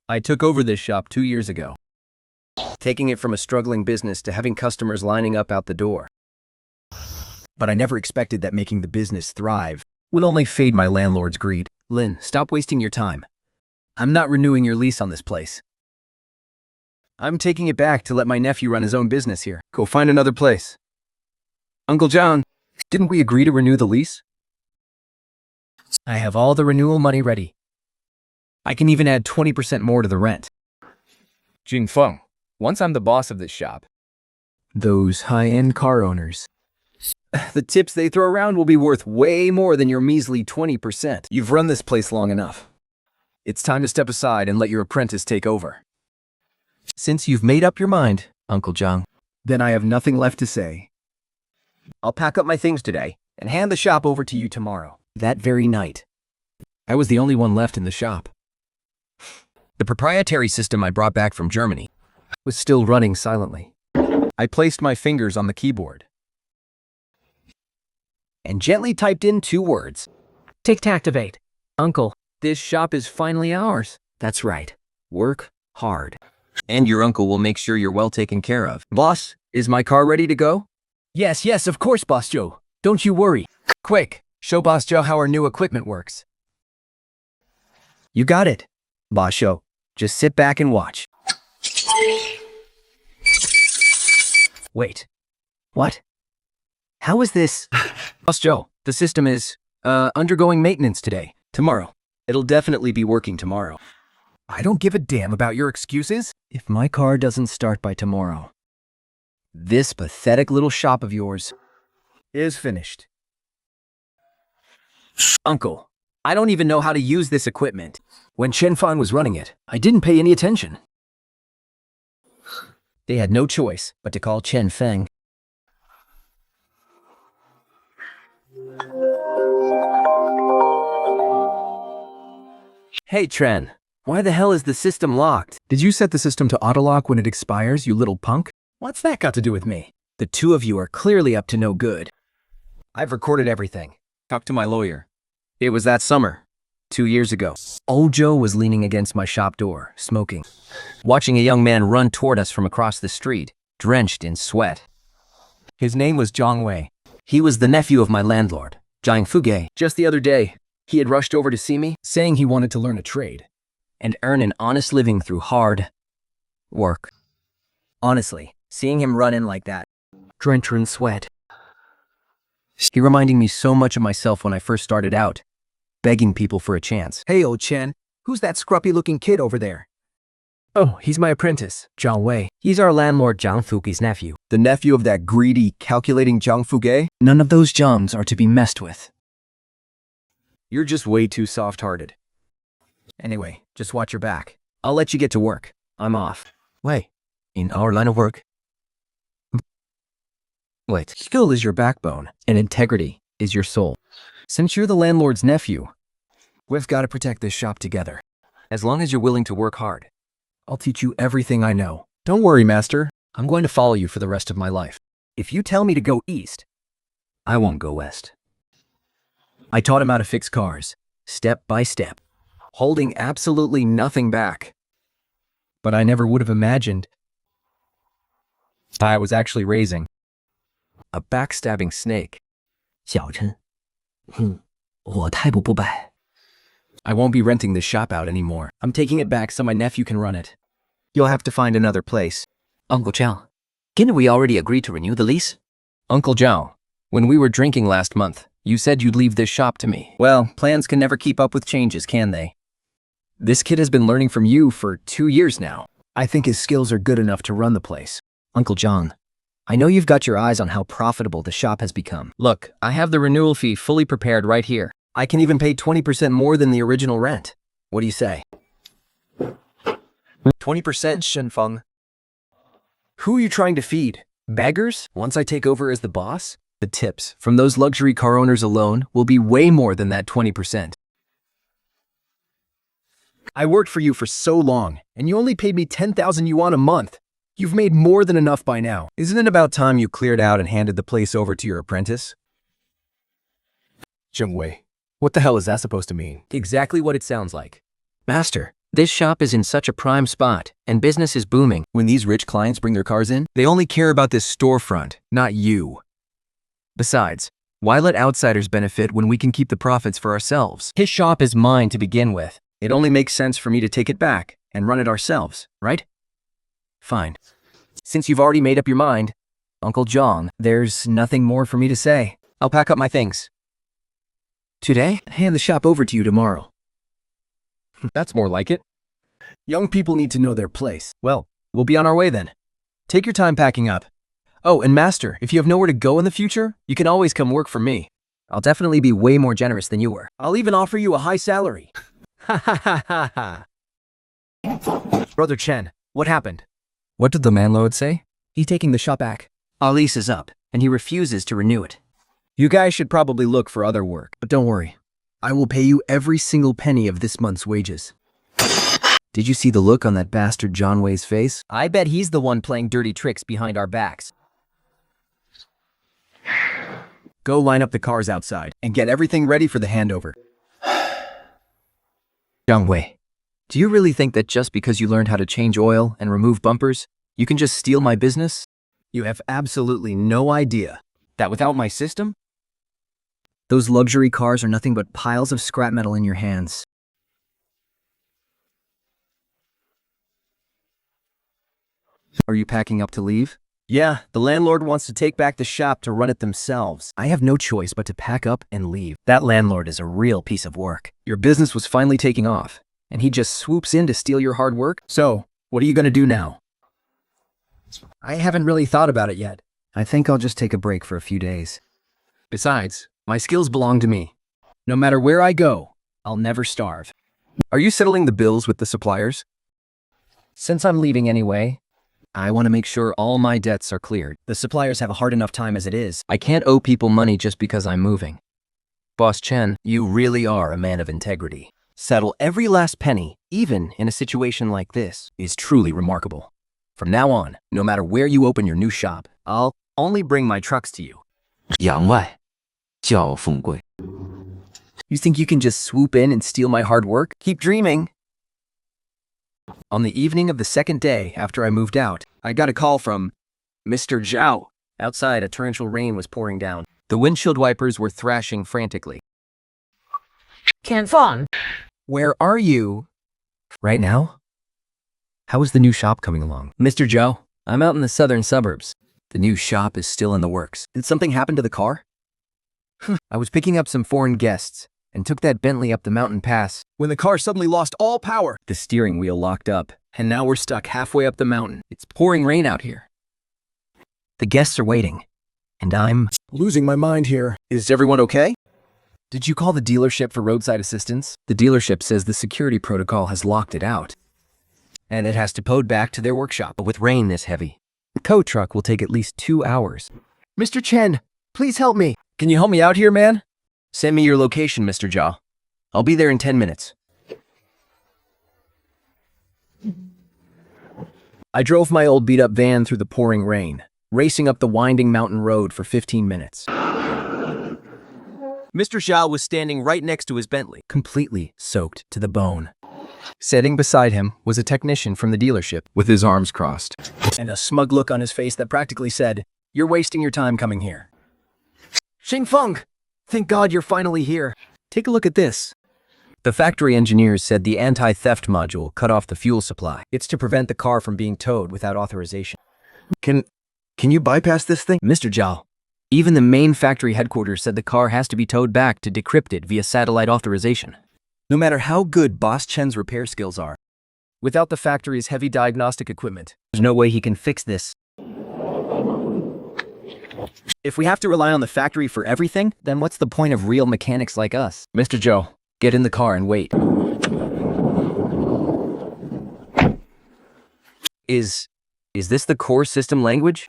I took over this shop 2 years ago, taking it from a struggling business to having customers lining up out the door. But I never expected that making the business thrive will only fade my landlord's greed. Lynn, stop wasting your time. I'm not renewing your lease on this place. I'm taking it back to let my nephew run his own business here. Go find another place. Uncle John, didn't we agree to renew the lease? I have all the renewal money ready. I can even add 20% more to the rent. Jingfeng, once I'm the boss of this shop. Those high-end car owners. The tips they throw around will be worth way more than your measly 20%. You've run this place long enough. It's time to step aside and let your apprentice take over. Since you've made up your mind, Uncle John, then I have nothing left to say. I'll pack up my things today and hand the shop over to you tomorrow. That very night, I was the only one left in the shop. The proprietary system I brought back from Germany was still running silently. I placed my fingers on the keyboard and gently typed in 2 words. Tick to activate. Uncle. This shop is finally ours. That's right. Work hard. And your uncle will make sure you're well taken care of. Boss, is my car ready to go? Yes, of course, Boss Joe. Don't you worry. Quick, show Boss Joe how our new equipment works. You got it, Boss Joe. Just sit back and watch. Wait. What? How is this? Boss Joe, the system is, undergoing maintenance today. Tomorrow. It'll definitely be working tomorrow. I don't give a damn about your excuses. If my car doesn't start by tomorrow, this pathetic little shop of yours is finished. Uncle, I don't even know how to use this equipment. When Chen Fan was running it, I didn't pay any attention. They had no choice but to call Chen Feng. Hey, Tren. Why the hell is the system locked? Did you set the system to autolock when it expires, you little punk? What's that got to do with me? The two of you are clearly up to no good. I've recorded everything. Talked to my lawyer. It was that summer, 2 years ago. Old Joe was leaning against my shop door, smoking, watching a young man run toward us from across the street, drenched in sweat. His name was Zhang Wei. He was the nephew of my landlord, Zhang Fuge. Just the other day, he had rushed over to see me, saying he wanted to learn a trade and earn an honest living through hard work. Honestly, seeing him run in like that, drenched in sweat, he reminded me so much of myself when I first started out, begging people for a chance. Hey, old Chen, who's that scruffy-looking kid over there? Oh, he's my apprentice, Zhang Wei. He's our landlord Zhang Fuge's nephew. The nephew of that greedy, calculating Zhang Fuge? None of those Zhangs are to be messed with. You're just way too soft-hearted. Anyway, just watch your back. I'll let you get to work. I'm off. Wait, in our line of work? Wait, skill is your backbone, and integrity is your soul. Since you're the landlord's nephew, we've got to protect this shop together. As long as you're willing to work hard, I'll teach you everything I know. Don't worry, master. I'm going to follow you for the rest of my life. If you tell me to go east, I won't go west. I taught him how to fix cars, step by step, holding absolutely nothing back. But I never would have imagined I was actually raising a backstabbing snake. 小陈，我太不败。 I won't be renting this shop out anymore. I'm taking it back so my nephew can run it. You'll have to find another place. Uncle Zhao, didn't we already agree to renew the lease? Uncle Zhao, when we were drinking last month, you said you'd leave this shop to me. Well, plans can never keep up with changes, can they? This kid has been learning from you for 2 years now. I think his skills are good enough to run the place. Uncle John, I know you've got your eyes on how profitable the shop has become. Look, I have the renewal fee fully prepared right here. I can even pay 20% more than the original rent. What do you say? 20%, Shenfeng? Who are you trying to feed? Beggars? Once I take over as the boss, the tips from those luxury car owners alone will be way more than that 20%. I worked for you for so long, and you only paid me 10,000 yuan a month. You've made more than enough by now. Isn't it about time you cleared out and handed the place over to your apprentice? Zheng Wei, what the hell is that supposed to mean? Exactly what it sounds like. Master, This shop is in such a prime spot, and business is booming. When these rich clients bring their cars in, they only care about this storefront, not you. Besides, why let outsiders benefit when we can keep the profits for ourselves? His shop is mine to begin with. It only makes sense for me to take it back and run it ourselves, right? Fine. Since you've already made up your mind, Uncle John, there's nothing more for me to say. I'll pack up my things today, hand the shop over to you tomorrow. That's more like it. Young people need to know their place. Well, we'll be on our way then. Take your time packing up. Oh, and Master, if you have nowhere to go in the future, you can always come work for me. I'll definitely be way more generous than you were. I'll even offer you a high salary. Ha ha ha ha ha. Brother Chen, what happened? What did the landlord say? He's taking the shop back. Our lease is up, and he refuses to renew it. You guys should probably look for other work, but don't worry. I will pay you every single penny of this month's wages. Did you see the look on that bastard John Way's face? I bet he's the one playing dirty tricks behind our backs. Go line up the cars outside and get everything ready for the handover. Jiang Wei, do you really think that just because you learned how to change oil and remove bumpers, you can just steal my business? You have absolutely no idea that without my system, those luxury cars are nothing but piles of scrap metal in your hands. Are you packing up to leave? Yeah, the landlord wants to take back the shop to run it themselves. I have no choice but to pack up and leave. That landlord is a real piece of work. Your business was finally taking off, and he just swoops in to steal your hard work? So, what are you gonna do now? I haven't really thought about it yet. I think I'll just take a break for a few days. Besides, my skills belong to me. No matter where I go, I'll never starve. Are you settling the bills with the suppliers? Since I'm leaving anyway, I want to make sure all my debts are cleared. The suppliers have a hard enough time as it is. I can't owe people money just because I'm moving. Boss Chen, you really are a man of integrity. Settle every last penny, even in a situation like this, is truly remarkable. From now on, no matter where you open your new shop, I'll only bring my trucks to you. 洋外叫富贵。 You think you can just swoop in and steal my hard work? Keep dreaming. On the evening of the second day after I moved out, I got a call from Mr. Zhao. Outside, a torrential rain was pouring down. The windshield wipers were thrashing frantically. Can't fun. Where are you? Right now? How is the new shop coming along? Mr. Zhao, I'm out in the southern suburbs. The new shop is still in the works. Did something happen to the car? I was picking up some foreign guests and took that Bentley up the mountain pass when the car suddenly lost all power. The steering wheel locked up, and now we're stuck halfway up the mountain. It's pouring rain out here. The guests are waiting, and I'm losing my mind here. Is everyone okay? Did you call the dealership for roadside assistance? The dealership says the security protocol has locked it out, and it has to towed back to their workshop. But with rain this heavy, the tow truck will take at least 2 hours. Mr. Chen, please help me. Can you help me out here, man? Send me your location, Mr. Jia. I'll be there in 10 minutes. I drove my old beat-up van through the pouring rain, racing up the winding mountain road for 15 minutes. Mr. Zhao was standing right next to his Bentley, completely soaked to the bone. Sitting beside him was a technician from the dealership, With his arms crossed. and a smug look on his face that practically said, "You're wasting your time coming here." Xingfeng! Thank God you're finally here. Take a look at this. The factory engineers said the anti-theft module cut off the fuel supply. It's to prevent the car from being towed without authorization. Can you bypass this thing? Mr. Zhao, even the main factory headquarters said the car has to be towed back to decrypt it via satellite authorization. No matter how good Boss Chen's repair skills are, without the factory's heavy diagnostic equipment, there's no way he can fix this. If we have to rely on the factory for everything, then what's the point of real mechanics like us? Mr. Zhou, get in the car and wait. Is this the core system language?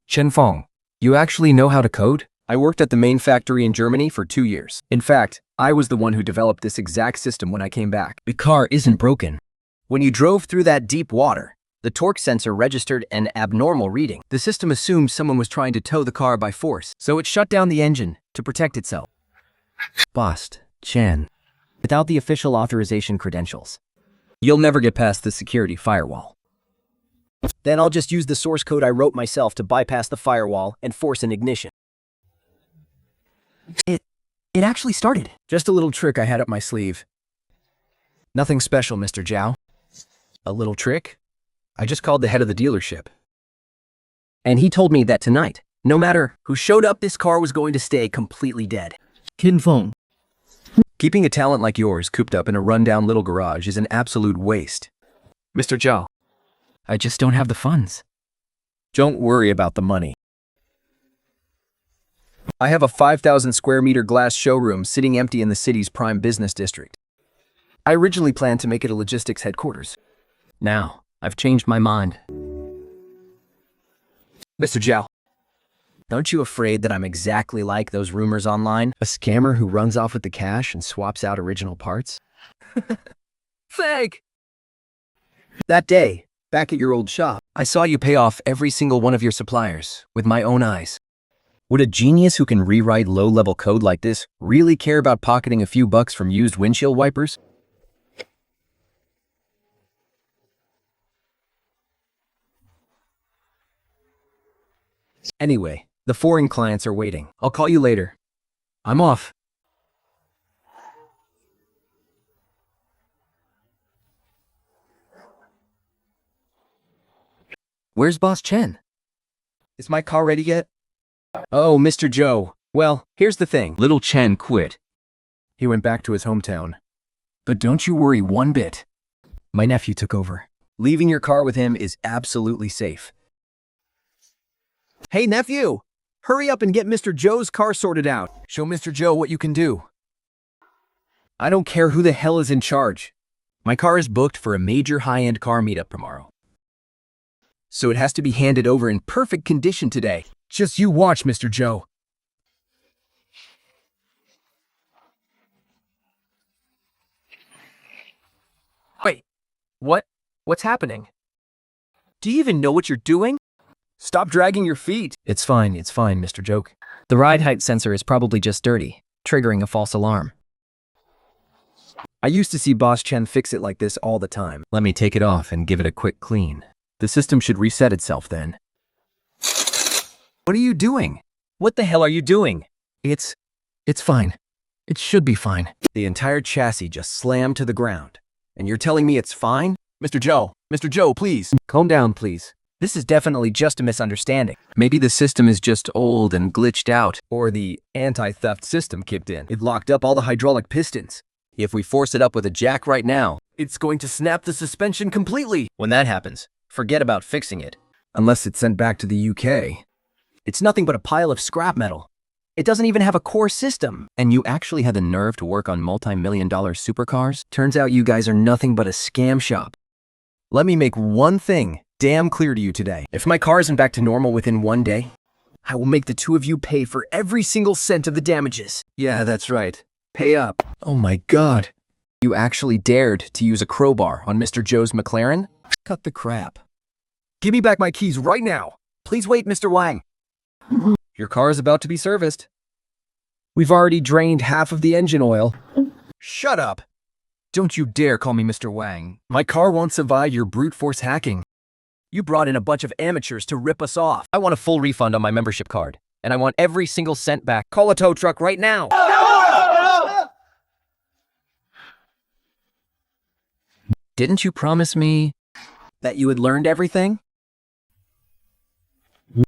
Chenfeng, you actually know how to code? I worked at the main factory in Germany for 2 years. In fact, I was the one who developed this exact system when I came back. The car isn't broken. When you drove through that deep water, the torque sensor registered an abnormal reading. The system assumed someone was trying to tow the car by force, so it shut down the engine to protect itself. Boss Chen, without the official authorization credentials, You'll never get past the security firewall. Then I'll just use the source code I wrote myself to bypass the firewall and force an ignition. It actually started. Just a little trick I had up my sleeve. Nothing special, Mr. Zhao. A little trick? I just called the head of the dealership. And he told me that tonight, no matter who showed up, this car was going to stay completely dead. Ken Feng, Keeping a talent like yours cooped up in a rundown little garage is an absolute waste. Mr. Zhao, I just don't have the funds. don't worry about the money. I have a 5,000 square meter glass showroom sitting empty in the city's prime business district. I originally planned to make it a logistics headquarters. Now, I've changed my mind. Mr. Zhao, Aren't you afraid that I'm exactly like those rumors online? A scammer who runs off with the cash and swaps out original parts? fake! That day, back at your old shop, I saw you pay off every single one of your suppliers with my own eyes. would a genius who can rewrite low-level code like this really care about pocketing a few bucks from used windshield wipers? Anyway, the foreign clients are waiting. I'll call you later. I'm off. Where's Boss Chen? Is my car ready yet? Oh, Mr. Joe. Well, here's the thing. Little Chen quit. He went back to his hometown. But don't you worry one bit. My nephew took over. Leaving your car with him is absolutely safe. Hey, nephew! Hurry up and get Mr. Joe's car sorted out. Show Mr. Joe what you can do. I don't care who the hell is in charge. My car is booked for a major high-end car meetup tomorrow. So it has to be handed over in perfect condition today. Just you watch, Mr. Joe. Wait, what's happening? Do you even know what you're doing? Stop dragging your feet. It's fine, Mr. Joke. The ride height sensor is probably just dirty, triggering a false alarm. I used to see Boss Chen fix it like this all the time. Let me take it off and give it a quick clean. The system should reset itself then. What are you doing? What the hell are you doing? It's fine. It should be fine. The entire chassis just slammed to the ground. And you're telling me it's fine? Mr. Joe, please. Calm down, please. This is definitely just a misunderstanding. Maybe the system is just old and glitched out. Or the anti-theft system kicked in. It locked up all the hydraulic pistons. If we force it up with a jack right now, it's going to snap the suspension completely. When that happens, forget about fixing it. Unless it's sent back to the UK. It's nothing but a pile of scrap metal. It doesn't even have a core system. And you actually had the nerve to work on multi-million-dollar supercars? Turns out you guys are nothing but a scam shop. Let me make one thing damn clear to you today. If my car isn't back to normal within one day, I will make the two of you pay for every single cent of the damages. Yeah, that's right. Pay up. Oh my God. You actually dared to use a crowbar on Mr. Joe's McLaren? Cut the crap. Give me back my keys right now. Please wait, Mr. Wang. Your car is about to be serviced. We've already drained half of the engine oil. Shut up. Don't you dare call me Mr. Wang. My car won't survive your brute force hacking. You brought in a bunch of amateurs to rip us off. I want a full refund on my membership card, and I want every single cent back. Call a tow truck right now. Didn't you promise me? That you had learned everything?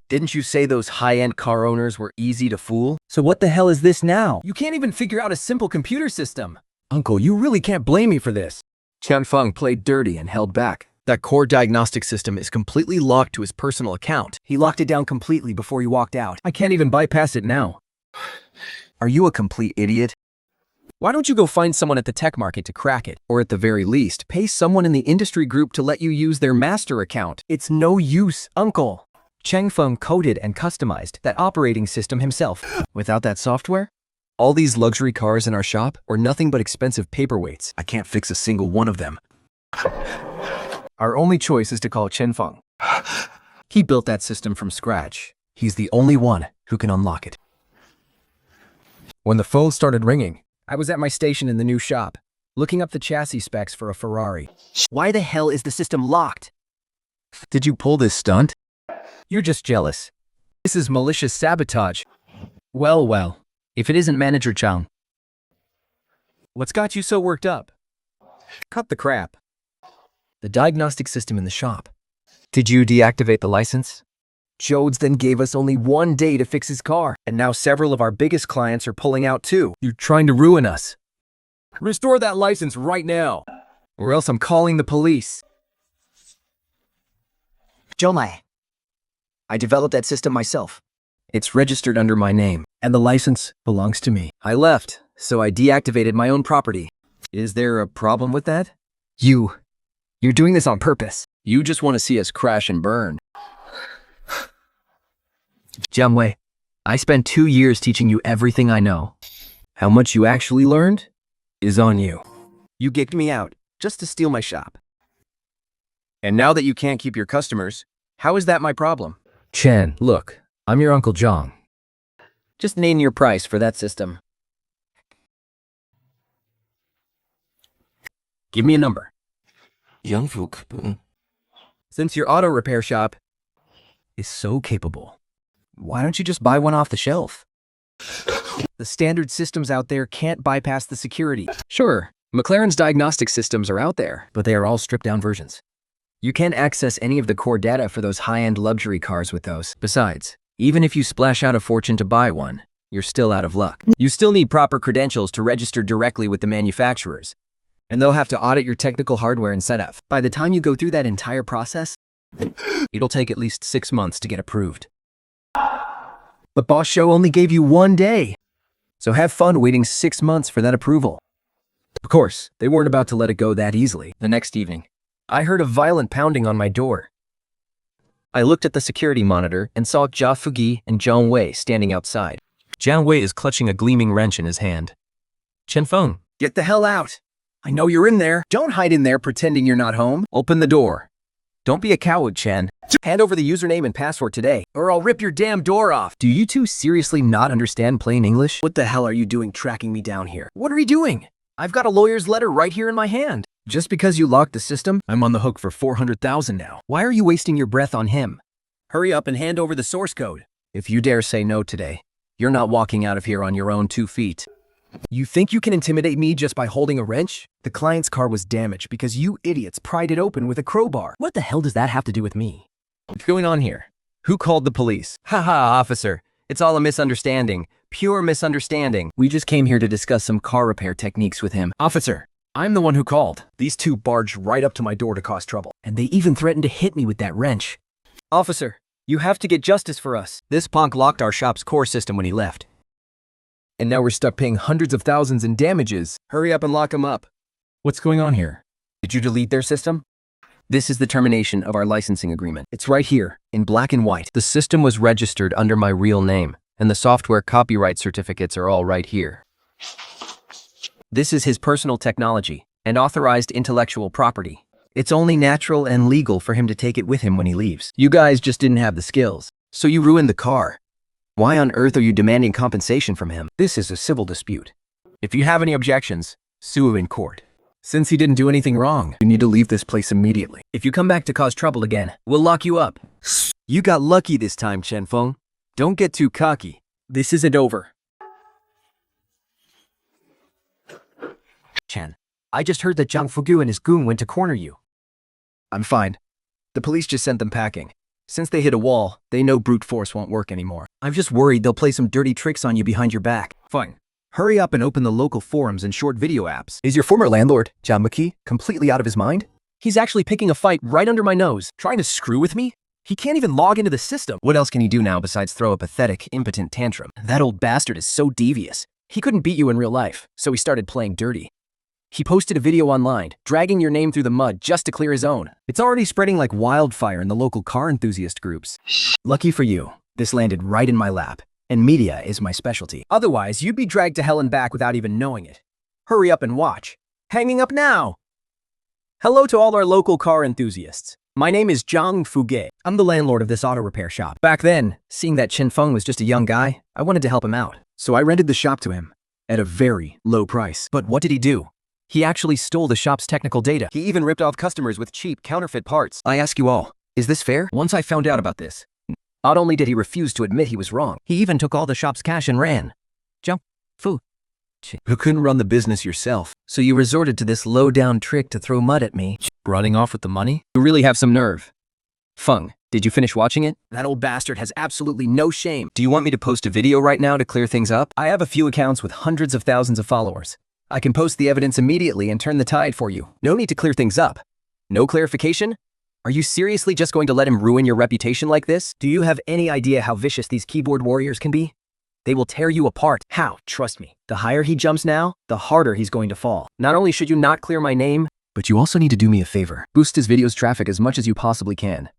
Didn't you say those high-end car owners were easy to fool? So what the hell is this now? You can't even figure out a simple computer system. Uncle, you really can't blame me for this. Qianfeng played dirty and held back. That core diagnostic system is completely locked to his personal account. He locked it down completely before he walked out. I can't even bypass it now. Are you a complete idiot? Why don't you go find someone at the tech market to crack it? Or at the very least, pay someone in the industry group to let you use their master account. It's no use, Uncle. Qianfeng coded and customized that operating system himself. Without that software, all these luxury cars in our shop are nothing but expensive paperweights. I can't fix a single one of them. Our only choice is to call Qianfeng. He built that system from scratch. He's the only one who can unlock it. When the phone started ringing, I was at my station in the new shop. looking up the chassis specs for a Ferrari. Why the hell is the system locked? Did you pull this stunt? You're just jealous. This is malicious sabotage. Well, If it isn't Manager Chang. what's got you so worked up? Cut the crap. The diagnostic system in the shop. Did you deactivate the license? Jodes then gave us only 1 day to fix his car, and now several of our biggest clients are pulling out too. You're trying to ruin us. Restore that license right now, or else I'm calling the police. Jomai. I developed that system myself. It's registered under my name, and the license belongs to me. I left, so I deactivated my own property. Is there a problem with that? You're doing this on purpose. You just want to see us crash and burn. Jiang Wei, I spent 2 years teaching you everything I know. How much you actually learned is on you. You kicked me out just to steal my shop. And now that you can't keep your customers, how is that my problem? Chen, look, I'm your Uncle Zhang. Just name your price for that system. Give me a number. Since your auto repair shop is so capable, why don't you just buy one off the shelf? The standard systems out there can't bypass the security. Sure, McLaren's diagnostic systems are out there. But they are all stripped-down versions. You can't access any of the core data for those high-end luxury cars with those. Besides, even if you splash out a fortune to buy one, you're still out of luck. You still need proper credentials to register directly with the manufacturers, and they'll have to audit your technical hardware and setup. By the time you go through that entire process, it'll take at least 6 months to get approved. But Boss Show only gave you 1 day, so have fun waiting 6 months for that approval. Of course, they weren't about to let it go that easily. The next evening, I heard a violent pounding on my door. I looked at the security monitor and saw Jia Fugi and Zhang Wei standing outside. Jiang Wei is clutching a gleaming wrench in his hand. Chen Feng, Get the hell out! I know you're in there. Don't hide in there pretending you're not home. Open the door. Don't be a coward, Chen. Hand over the username and password today, or I'll rip your damn door off. Do you two seriously not understand plain English? What the hell are you doing tracking me down here? What are you doing? I've got a lawyer's letter right here in my hand. Just because you locked the system, I'm on the hook for 400,000 now. Why are you wasting your breath on him? Hurry up and hand over the source code. If you dare say no today, you're not walking out of here on your own 2 feet. You think you can intimidate me just by holding a wrench? The client's car was damaged because you idiots pried it open with a crowbar. What the hell does that have to do with me? What's going on here? Who called the police? Haha, officer. It's all a misunderstanding. Pure misunderstanding. We just came here to discuss some car repair techniques with him. Officer, I'm the one who called. These two barged right up to my door to cause trouble. And they even threatened to hit me with that wrench. Officer, you have to get justice for us. This punk locked our shop's core system when he left. And now we're stuck paying hundreds of thousands in damages. Hurry up and lock him up. What's going on here? Did you delete their system? This is the termination of our licensing agreement. It's right here, in black and white. The system was registered under my real name, and the software copyright certificates are all right here. This is his personal technology and authorized intellectual property. It's only natural and legal for him to take it with him when he leaves. You guys just didn't have the skills, so you ruined the car. Why on earth are you demanding compensation from him? This is a civil dispute. If you have any objections, sue him in court. Since he didn't do anything wrong, you need to leave this place immediately. If you come back to cause trouble again, we'll lock you up. You got lucky this time, Chen Feng. Don't get too cocky. This isn't over. Chen, I just heard that Zhang Fugu and his goon went to corner you. I'm fine. The police just sent them packing. Since they hit a wall, they know brute force won't work anymore. I'm just worried they'll play some dirty tricks on you behind your back. Fine. Hurry up and open the local forums and short video apps. Is your former landlord, Jia Maki, completely out of his mind? He's actually picking a fight right under my nose, trying to screw with me? He can't even log into the system. What else can he do now besides throw a pathetic, impotent tantrum? That old bastard is so devious. He couldn't beat you in real life, so he started playing dirty. He posted a video online, dragging your name through the mud just to clear his own. It's already spreading like wildfire in the local car enthusiast groups. Lucky for you, this landed right in my lap, and media is my specialty. Otherwise, you'd be dragged to hell and back without even knowing it. Hurry up and watch. Hanging up now! Hello to all our local car enthusiasts. My name is Zhang Fuge. I'm the landlord of this auto repair shop. Back then, seeing that Chen Feng was just a young guy, I wanted to help him out. So I rented the shop to him at a very low price. But what did he do? He actually stole the shop's technical data. He even ripped off customers with cheap counterfeit parts. I ask you all, is this fair? Once I found out about this, not only did he refuse to admit he was wrong, he even took all the shop's cash and ran. Jump. Fu. You couldn't run the business yourself. So you resorted to this low-down trick to throw mud at me. Running off with the money? You really have some nerve. Feng, did you finish watching it? That old bastard has absolutely no shame. Do you want me to post a video right now to clear things up? I have a few accounts with hundreds of thousands of followers. I can post the evidence immediately and turn the tide for you. No need to clear things up. No clarification? Are you seriously just going to let him ruin your reputation like this? Do you have any idea how vicious these keyboard warriors can be? They will tear you apart. How? Trust me. The higher he jumps now, the harder he's going to fall. Not only should you not clear my name, but you also need to do me a favor. Boost his video's traffic as much as you possibly can.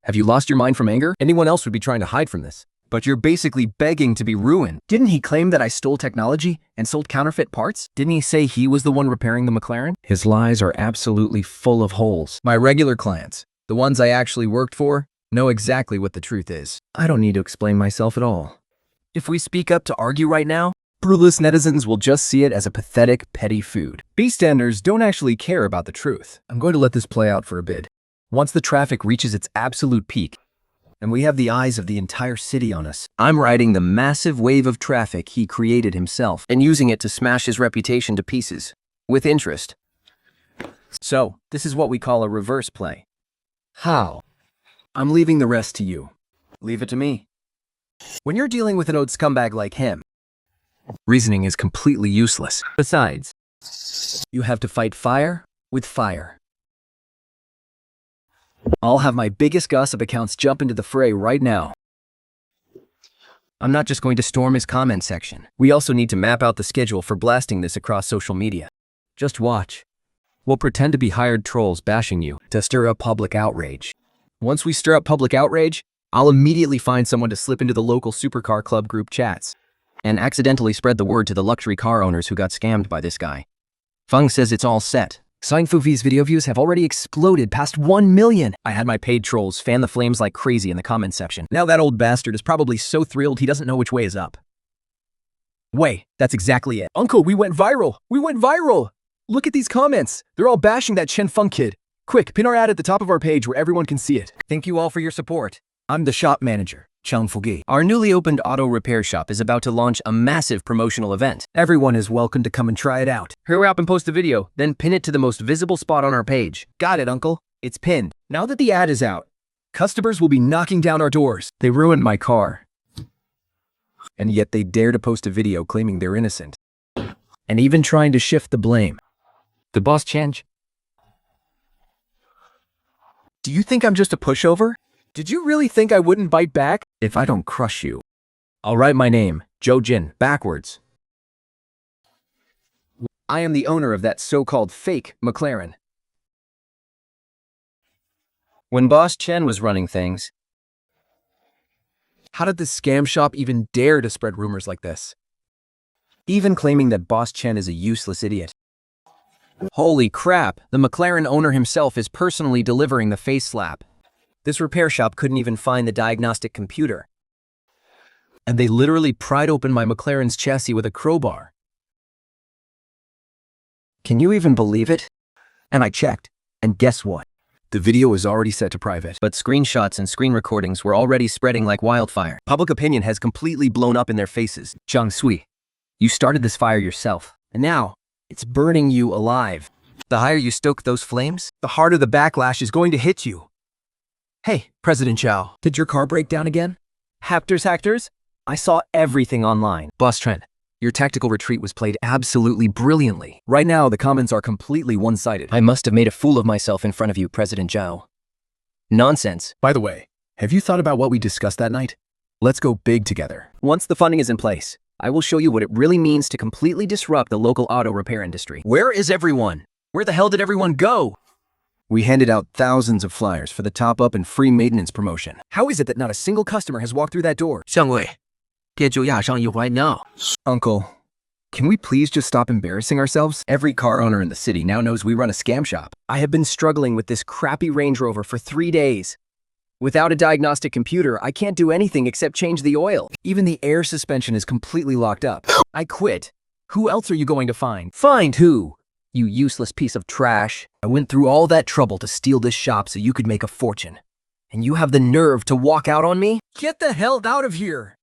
Have you lost your mind from anger? Anyone else would be trying to hide from this. But you're basically begging to be ruined. Didn't he claim that I stole technology and sold counterfeit parts? Didn't he say he was the one repairing the McLaren? His lies are absolutely full of holes. My regular clients, the ones I actually worked for, know exactly what the truth is. I don't need to explain myself at all. If we speak up to argue right now, brutalist netizens will just see it as a pathetic, petty food. Beastanders don't actually care about the truth. I'm going to let this play out for a bit. Once the traffic reaches its absolute peak, and we have the eyes of the entire city on us, I'm riding the massive wave of traffic he created himself and using it to smash his reputation to pieces, with interest. So, this is what we call a reverse play. How? I'm leaving the rest to you. Leave it to me. When you're dealing with an old scumbag like him, reasoning is completely useless. Besides, you have to fight fire with fire. I'll have my biggest gossip accounts jump into the fray right now. I'm not just going to storm his comment section. We also need to map out the schedule for blasting this across social media. Just watch. We'll pretend to be hired trolls bashing you to stir up public outrage. Once we stir up public outrage, I'll immediately find someone to slip into the local supercar club group chats and accidentally spread the word to the luxury car owners who got scammed by this guy. Feng says it's all set. Singfuvi's video views have already exploded past 1 million. I had my paid trolls fan the flames like crazy in the comment section. Now that old bastard is probably so thrilled he doesn't know which way is up. Wait, that's exactly it. Uncle, we went viral! We went viral! Look at these comments. They're all bashing that Chen Feng kid. Quick, pin our ad at the top of our page where everyone can see it. Thank you all for your support. I'm the shop manager, Chang Fugi. Our newly opened auto repair shop is about to launch a massive promotional event. Everyone is welcome to come and try it out. Hurry up and post a video, then pin it to the most visible spot on our page. Got it, Uncle. It's pinned. Now that the ad is out, customers will be knocking down our doors. They ruined my car. And yet they dare to post a video claiming they're innocent. And even trying to shift the blame. The boss change. Do you think I'm just a pushover? Did you really think I wouldn't bite back? If I don't crush you, I'll write my name, Joe Jin, backwards. I am the owner of that so-called fake McLaren. When Boss Chen was running things, how did this scam shop even dare to spread rumors like this? Even claiming that Boss Chen is a useless idiot. Holy crap, the McLaren owner himself is personally delivering the face slap. This repair shop couldn't even find the diagnostic computer. And they literally pried open my McLaren's chassis with a crowbar. Can you even believe it? And I checked, and guess what? The video is already set to private. But screenshots and screen recordings were already spreading like wildfire. Public opinion has completely blown up in their faces. Zhang Sui, you started this fire yourself, and now it's burning you alive. The higher you stoke those flames, the harder the backlash is going to hit you. Hey, President Zhao, did your car break down again? Hackers, I saw everything online. Boss Trent, your tactical retreat was played absolutely brilliantly. Right now, the comments are completely one-sided. I must have made a fool of myself in front of you, President Zhao. Nonsense. By the way, have you thought about what we discussed that night? Let's go big together. Once the funding is in place, I will show you what it really means to completely disrupt the local auto repair industry. Where is everyone? Where the hell did everyone go? We handed out thousands of flyers for the top-up and free maintenance promotion. How is it that not a single customer has walked through that door? 上尉，店就押上一怀 now. Uncle, can we please just stop embarrassing ourselves? Every car owner in the city now knows we run a scam shop. I have been struggling with this crappy Range Rover for 3 days. Without a diagnostic computer, I can't do anything except change the oil. Even the air suspension is completely locked up. I quit. Who else are you going to find? Find who? You useless piece of trash. I went through all that trouble to steal this shop so you could make a fortune. And you have the nerve to walk out on me? Get the hell out of here!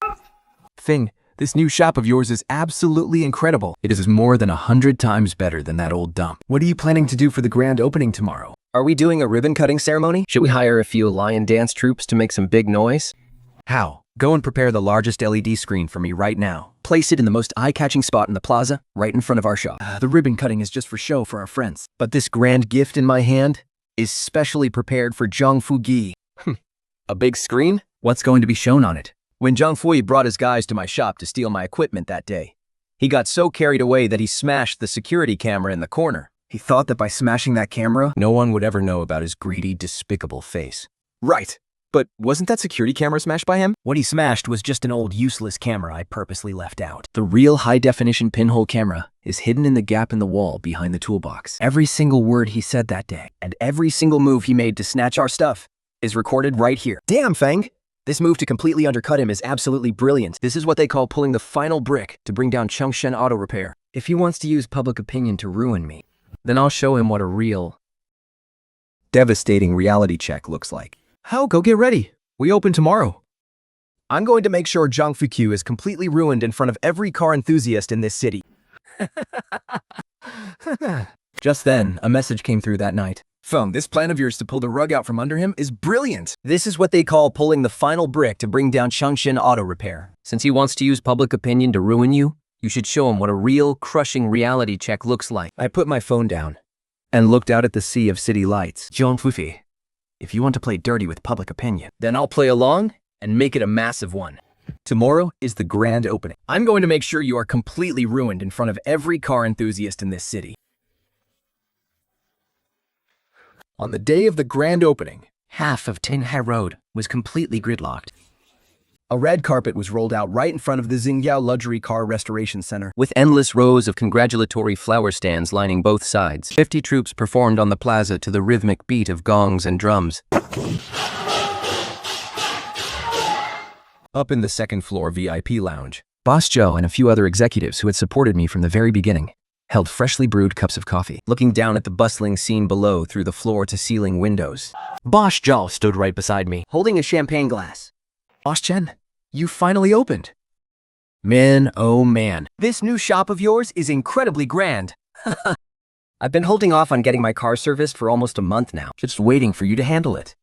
Thing, this new shop of yours is absolutely incredible. It is more than 100 times better than that old dump. What are you planning to do for the grand opening tomorrow? Are we doing a ribbon cutting ceremony? Should we hire a few lion dance troops to make some big noise? How? Go and prepare the largest LED screen for me right now. Place it in the most eye-catching spot in the plaza, right in front of our shop. The ribbon cutting is just for show for our friends. But this grand gift in my hand is specially prepared for Zhang Fugi. A big screen? What's going to be shown on it? When Zhang Fui brought his guys to my shop to steal my equipment that day, he got so carried away that he smashed the security camera in the corner. He thought that by smashing that camera, no one would ever know about his greedy, despicable face. Right. But wasn't that security camera smashed by him? What he smashed was just an old useless camera I purposely left out. The real high-definition pinhole camera is hidden in the gap in the wall behind the toolbox. Every single word he said that day, and every single move he made to snatch our stuff, is recorded right here. Damn, Fang! This move to completely undercut him is absolutely brilliant. This is what they call pulling the final brick to bring down Changshen Auto Repair. If he wants to use public opinion to ruin me, then I'll show him what a real, Devastating reality check looks like. How? Go get ready. We open tomorrow. I'm going to make sure Zhang Fuqiu is completely ruined in front of every car enthusiast in this city. Just then, a message came through that night. Feng, this plan of yours to pull the rug out from under him is brilliant. This is what they call pulling the final brick to bring down Changshen Auto Repair. Since he wants to use public opinion to ruin you, you should show him what a real, crushing reality check looks like. I put my phone down and looked out at the sea of city lights. Zhang Fufi, if you want to play dirty with public opinion, then I'll play along and make it a massive one. Tomorrow is the grand opening. I'm going to make sure you are completely ruined in front of every car enthusiast in this city. On the day of the grand opening, half of Tinhai Road was completely gridlocked. A red carpet was rolled out right in front of the Xingyao Luxury Car Restoration Center. With endless rows of congratulatory flower stands lining both sides, 50 troops performed on the plaza to the rhythmic beat of gongs and drums. Up in the second floor VIP lounge, Boss Joe and a few other executives who had supported me from the very beginning held freshly brewed cups of coffee, looking down at the bustling scene below through the floor-to-ceiling windows. Boss Joe stood right beside me, holding a champagne glass. Boss Chen, you finally opened. Man, oh man, this new shop of yours is incredibly grand. I've been holding off on getting my car serviced for almost a month now, just waiting for you to handle it.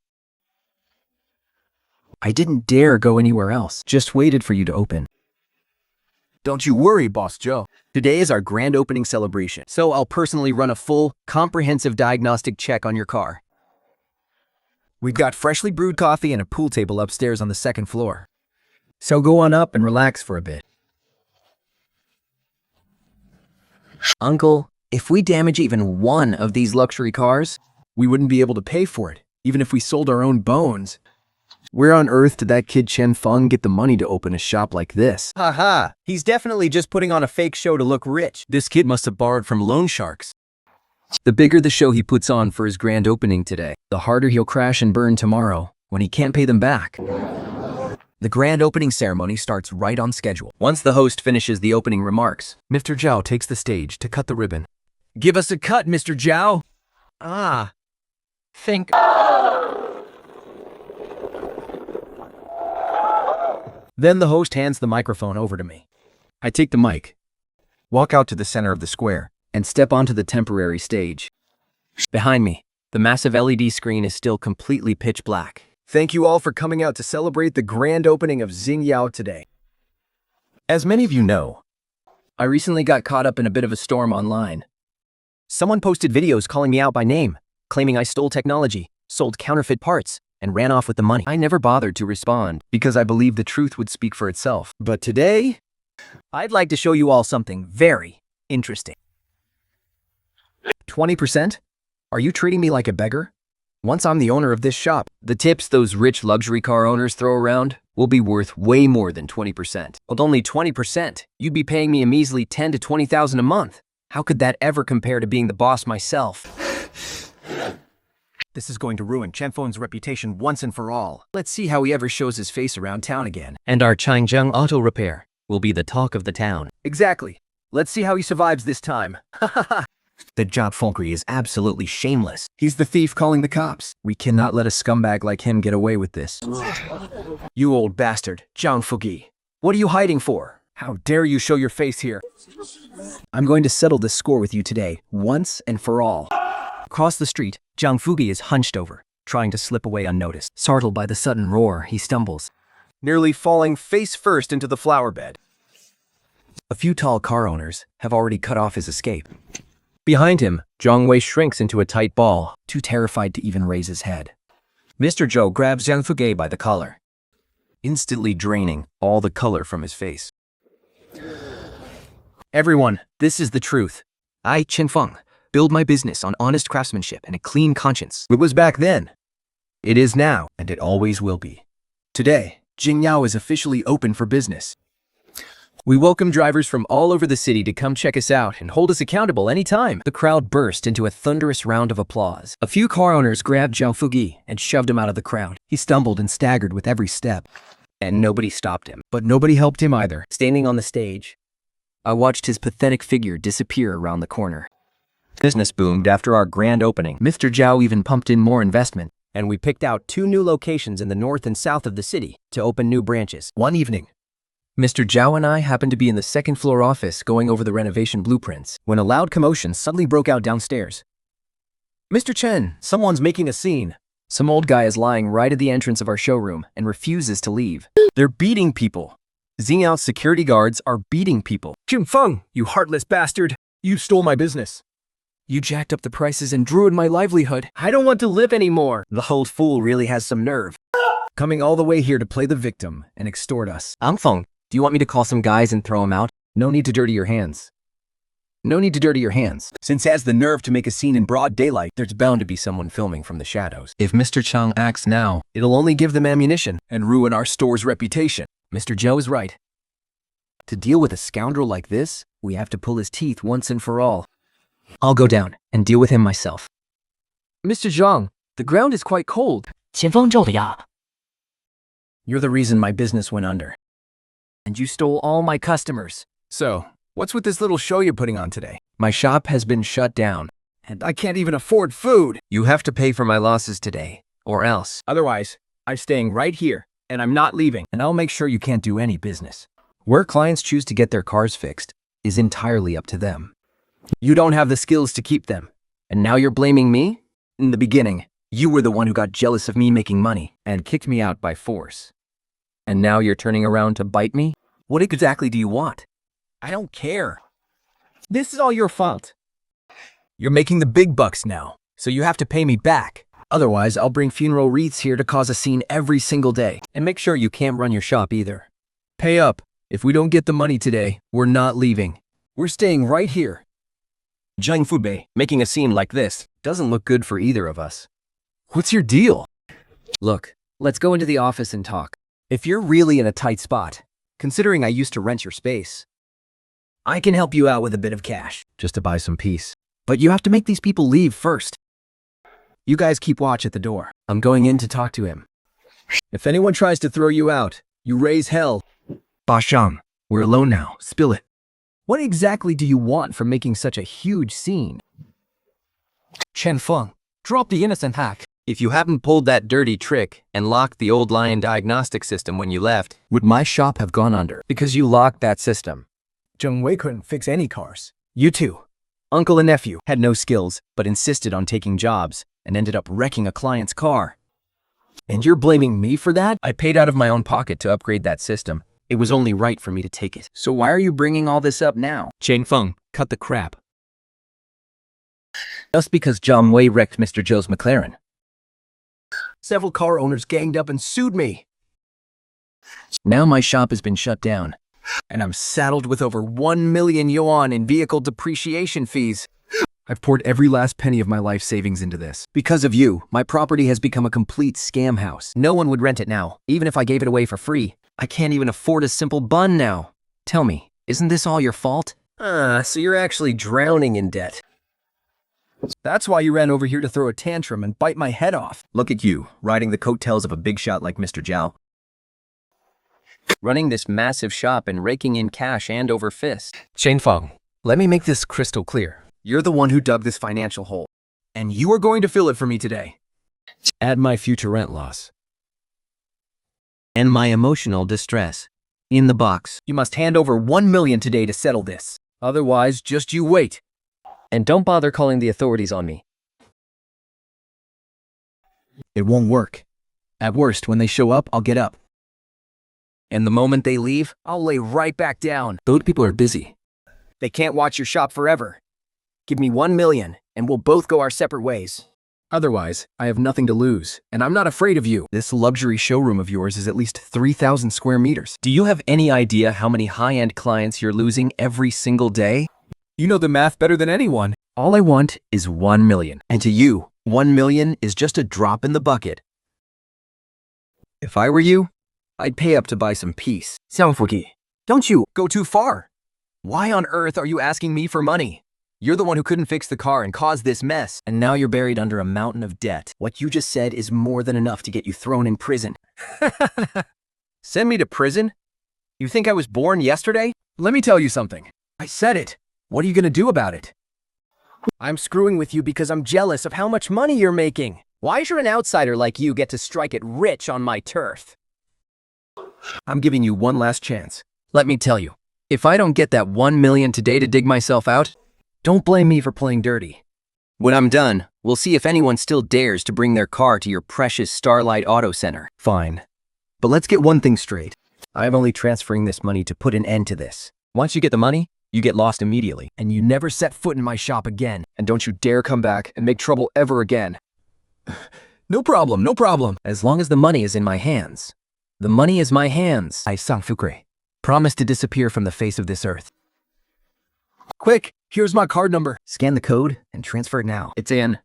I didn't dare go anywhere else, just waited for you to open. Don't you worry, Boss Joe. Today is our grand opening celebration, so I'll personally run a full, comprehensive diagnostic check on your car. We've got freshly brewed coffee and a pool table upstairs on the second floor. So go on up and relax for a bit. Uncle, if we damage even one of these luxury cars, we wouldn't be able to pay for it, even if we sold our own bones. Where on earth did that kid Chen Feng get the money to open a shop like this? Haha, he's definitely just putting on a fake show to look rich. This kid must have borrowed from loan sharks. The bigger the show he puts on for his grand opening today, the harder he'll crash and burn tomorrow when he can't pay them back. The grand opening ceremony starts right on schedule. Once the host finishes the opening remarks, Mr. Zhao takes the stage to cut the ribbon. Give us a cut, Mr. Zhao. Think. Then the host hands the microphone over to me. I take the mic, walk out to the center of the square, and step onto the temporary stage. Behind me, the massive LED screen is still completely pitch black. Thank you all for coming out to celebrate the grand opening of Xingyao today. As many of you know, I recently got caught up in a bit of a storm online. Someone posted videos calling me out by name, claiming I stole technology, sold counterfeit parts, and ran off with the money. I never bothered to respond because I believed the truth would speak for itself. But today, I'd like to show you all something very interesting. 20%? Are you treating me like a beggar? Once I'm the owner of this shop, the tips those rich luxury car owners throw around will be worth way more than 20%. With only 20%, you'd be paying me a measly $10,000 to $20,000 a month. How could that ever compare to being the boss myself? This is going to ruin Chen Feng's reputation once and for all. Let's see how he ever shows his face around town again. And our Changjiang Auto Repair will be the talk of the town. Exactly. Let's see how he survives this time. The job Falkery is absolutely shameless. He's the thief calling the cops. We cannot let a scumbag like him get away with this. You old bastard, Zhang Fugi. What are you hiding for? How dare you show your face here? I'm going to settle this score with you today, once and for all. Across the street, Zhang Fugi is hunched over, trying to slip away unnoticed. Startled by the sudden roar, he stumbles. Nearly falling face first into the flower bed. A few tall car owners have already cut off his escape. Behind him, Zhang Wei shrinks into a tight ball, too terrified to even raise his head. Mr. Zhou grabs Zhang Fuge by the collar, instantly draining all the color from his face. Everyone, this is the truth. I, Chen Feng, build my business on honest craftsmanship and a clean conscience. It was back then. It is now, and it always will be. Today, Jingyao is officially open for business. We welcome drivers from all over the city to come check us out and hold us accountable anytime. The crowd burst into a thunderous round of applause. A few car owners grabbed Zhao Fugi and shoved him out of the crowd. He stumbled and staggered with every step, And nobody stopped him. but nobody helped him either. Standing on the stage, I watched his pathetic figure disappear around the corner. Business boomed after our grand opening. Mr. Zhao even pumped in more investment. And we picked out 2 new locations in the north and south of the city to open new branches. One evening, Mr. Zhao and I happened to be in the second-floor office going over the renovation blueprints. when a loud commotion suddenly broke out downstairs. Mr. Chen, Someone's making a scene. Some old guy is lying right at the entrance of our showroom and refuses to leave. They're beating people. Zingao's security guards are beating people. Jing Feng, you heartless bastard. You stole my business. You jacked up the prices and ruined my livelihood. I don't want to live anymore. The old fool really has some nerve. Coming all the way here to play the victim and extort us. Feng, do you want me to call some guys and throw him out? No need to dirty your hands. No need to dirty your hands. Since he has the nerve to make a scene in broad daylight, There's bound to be someone filming from the shadows. if Mr. Chang acts now, It'll only give them ammunition. and ruin our store's reputation. Mr. Zhou is right. To deal with a scoundrel like this, we have to pull his teeth once and for all. I'll go down and deal with him myself. Mr. Zhang, the ground is quite cold. 前方皱的呀。 You're the reason my business went under. And you stole all my customers. So, what's with this little show you're putting on today? My shop has been shut down. And I can't even afford food. You have to pay for my losses today, or else. Otherwise, I'm staying right here, and I'm not leaving. And I'll make sure you can't do any business. Where clients choose to get their cars fixed is entirely up to them. You don't have the skills to keep them. And now you're blaming me? In the beginning, you were the one who got jealous of me making money and kicked me out by force. And now you're turning around to bite me? What exactly do you want? I don't care. This is all your fault. You're making the big bucks now, so you have to pay me back. Otherwise, I'll bring funeral wreaths here to cause a scene every single day. And make sure you can't run your shop either. Pay up. If we don't get the money today, we're not leaving. We're staying right here. Zhang Fubei, making a scene like this doesn't look good for either of us. What's your deal? Look, let's go into the office and talk. If you're really in a tight spot, considering I used to rent your space, I can help you out with a bit of cash, just to buy some peace. But you have to make these people leave first. You guys keep watch at the door. I'm going in to talk to him. If anyone tries to throw you out, you raise hell. Ba Shang, we're alone now. Spill it. What exactly do you want from making such a huge scene? Chen Feng, drop the innocent hack. If you hadn't pulled that dirty trick and locked the old lion diagnostic system when you left, Would my shop have gone under? because you locked that system. Zheng Wei couldn't fix any cars. You two, uncle and nephew, had no skills but insisted on taking jobs and ended up wrecking a client's car. And you're blaming me for that? I paid out of my own pocket to upgrade that system. It was only right for me to take it. So why are you bringing all this up now? Chen Feng, cut the crap. Just because Zhang Wei wrecked Mr. Zhou's McLaren. Several car owners ganged up and sued me. Now my shop has been shut down, and I'm saddled with over 1 million yuan in vehicle depreciation fees. I've poured every last penny of my life savings into this. Because of you, my property has become a complete scam house. No one would rent it now, even if I gave it away for free. I can't even afford a simple bun now. Tell me, isn't this all your fault? So you're actually drowning in debt. That's why you ran over here to throw a tantrum and bite my head off. Look at you, riding the coattails of a big shot like Mr. Zhao. Running this massive shop and raking in cash hand over fist. Chen Feng, let me make this crystal clear. You're the one who dug this financial hole, and you are going to fill it for me today. Add my future rent loss. And my emotional distress. In the box. You must hand over 1 million today to settle this. Otherwise, just you wait. And don't bother calling the authorities on me. It won't work. At worst, when they show up, I'll get up. And the moment they leave, I'll lay right back down. Those people are busy. They can't watch your shop forever. Give me 1 million, and we'll both go our separate ways. Otherwise, I have nothing to lose, and I'm not afraid of you. This luxury showroom of yours is at least 3,000 square meters. Do you have any idea how many high-end clients you're losing every single day? You know the math better than anyone. All I want is 1 million. And to you, 1 million is just a drop in the bucket. If I were you, I'd pay up to buy some peace. Xiangfuki, Don't you go too far. Why on earth are you asking me for money? You're the one who couldn't fix the car and caused this mess, and now you're buried under a mountain of debt. What you just said is more than enough to get you thrown in prison. Send me to prison? You think I was born yesterday? Let me tell you something. I said it. What are you gonna do about it? I'm screwing with you because I'm jealous of how much money you're making. Why should an outsider like you get to strike it rich on my turf? I'm giving you one last chance. Let me tell you, if I don't get that 1 million today to dig myself out, don't blame me for playing dirty. When I'm done, we'll see if anyone still dares to bring their car to your precious Starlight Auto Center. Fine. But let's get one thing straight. I'm only transferring this money to put an end to this. Once you get the money, you get lost immediately, and you never set foot in my shop again. And don't you dare come back and make trouble ever again. No problem, no problem. As long as the money is in my hands. The money is my hands. I Xiangfuki. Promise to disappear from the face of this earth. Quick, here's my card number. Scan the code and transfer it now. It's in.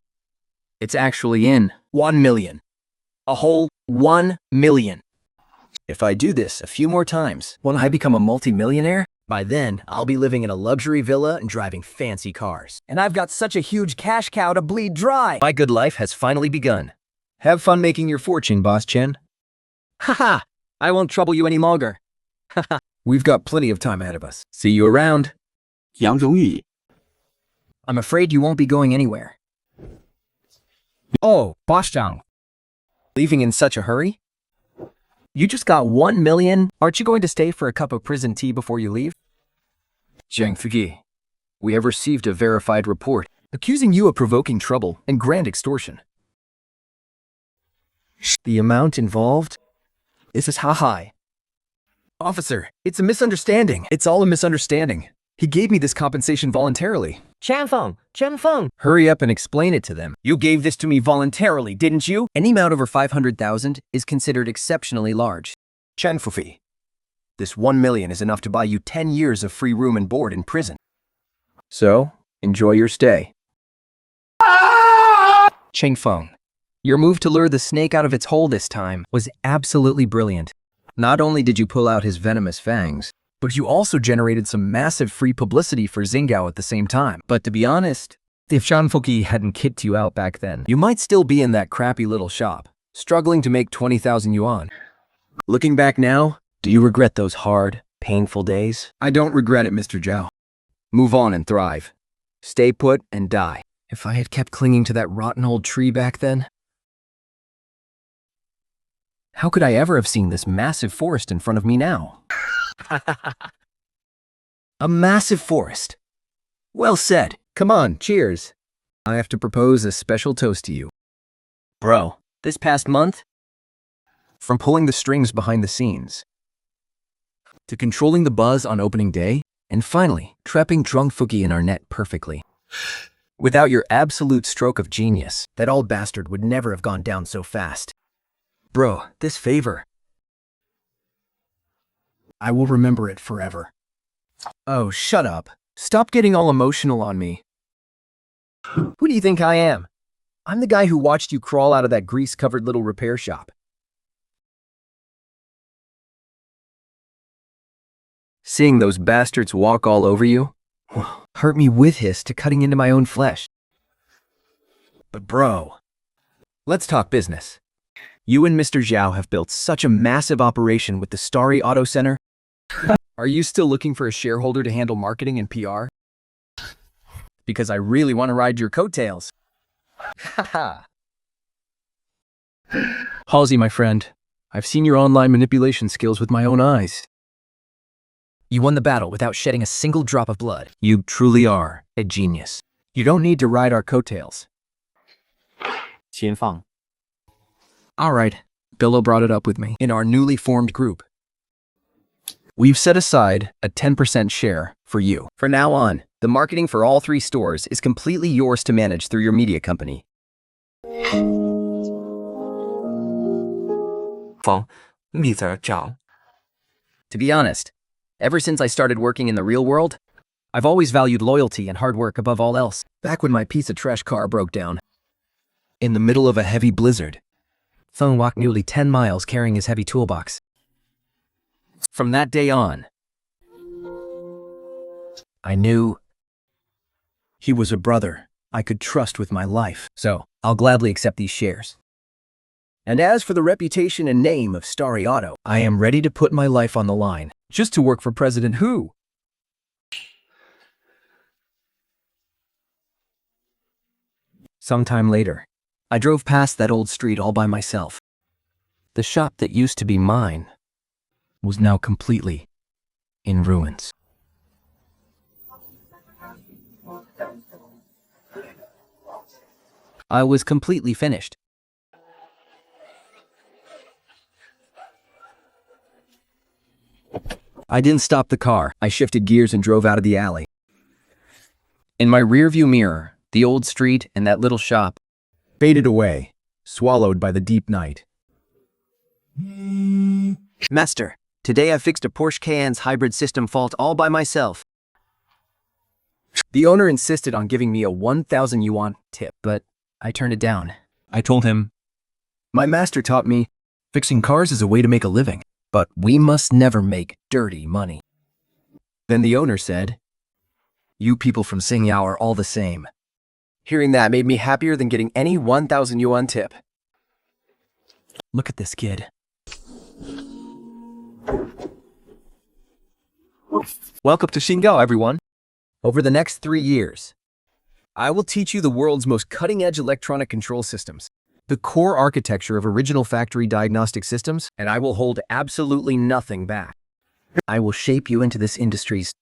It's actually in. 1 million. A whole 1 million. If I do this a few more times, when I become a multi-millionaire, by then, I'll be living in a luxury villa and driving fancy cars. And I've got such a huge cash cow to bleed dry. My good life has finally begun. Have fun making your fortune, Boss Chen. Haha, I won't trouble you any longer. Haha, we've got plenty of time ahead of us. See you around. 杨荣宇， I'm afraid you won't be going anywhere. Oh, Boss Zhang. Leaving in such a hurry? You just got 1 million? Aren't you going to stay for a cup of prison tea before you leave? Zhang Fugi, we have received a verified report accusing you of provoking trouble and grand extortion. The amount involved is how high? Officer, it's a misunderstanding. It's all a misunderstanding. He gave me this compensation voluntarily. Chen Feng. Hurry up and explain it to them. You gave this to me voluntarily, didn't you? Any amount over 500,000 is considered exceptionally large. Chen Fufi, this 1 million is enough to buy you 10 years of free room and board in prison. So, enjoy your stay. Cheng Feng, your move to lure the snake out of its hole this time was absolutely brilliant. Not only did you pull out his venomous fangs, but you also generated some massive free publicity for Xingao at the same time. But to be honest, if Shanfuki hadn't kicked you out back then, you might still be in that crappy little shop, struggling to make 20,000 yuan. Looking back now, do you regret those hard, painful days? I don't regret it, Mr. Zhao. Move on and thrive. Stay put and die. If I had kept clinging to that rotten old tree back then, how could I ever have seen this massive forest in front of me now? A massive forest. Well said. Come on, cheers. I have to propose a special toast to you. Bro, this past month, from pulling the strings behind the scenes, to controlling the buzz on opening day, and finally, trapping Drunk Fuki in our net perfectly. Without your absolute stroke of genius, that old bastard would never have gone down so fast. Bro, this favor, I will remember it forever. Oh, shut up. Stop getting all emotional on me. Who do you think I am? I'm the guy who watched you crawl out of that grease-covered little repair shop. Seeing those bastards walk all over you hurt me with his to cutting into my own flesh. But bro, let's talk business. You and Mr. Zhao have built such a massive operation with the Starry Auto Center. Are you still looking for a shareholder to handle marketing and PR? because I really want to ride your coattails. Haha. Halsey, my friend, I've seen your online manipulation skills with my own eyes. You won the battle without shedding a single drop of blood. You truly are a genius. You don't need to ride our coattails. 先放 All right, Billo brought it up with me in our newly formed group. We've set aside a 10% share for you. From now on, the marketing for all 3 stores is completely yours to manage through your media company. 放蜜籽酱 To be honest, ever since I started working in the real world, I've always valued loyalty and hard work above all else. Back when my piece of trash car broke down, in the middle of a heavy blizzard, Feng walked nearly 10 miles carrying his heavy toolbox. From that day on, I knew he was a brother I could trust with my life. So, I'll gladly accept these shares. And as for the reputation and name of Starry Auto, I am ready to put my life on the line just to work for President Hu. sometime later, I drove past that old street all by myself. The shop that used to be mine Was now completely in ruins. I was completely finished. I didn't stop the car. I shifted gears and drove out of the alley. In my rearview mirror, the old street and that little shop Faded away, swallowed by the deep night. Master, today I fixed a Porsche Cayenne's hybrid system fault all by myself. The owner insisted on giving me a 1,000 yuan tip, but I turned it down. I told him, my master taught me fixing cars is a way to make a living, But we must never make dirty money. Then the owner said, you people from Xingyao are all the same. Hearing that made me happier than getting any 1,000 yuan tip. look at this kid. Welcome to Xingyao, everyone. Over the next 3 years, I will teach you the world's most cutting-edge electronic control systems, the core architecture of original factory diagnostic systems, and I will hold absolutely nothing back. I will shape you into this industry's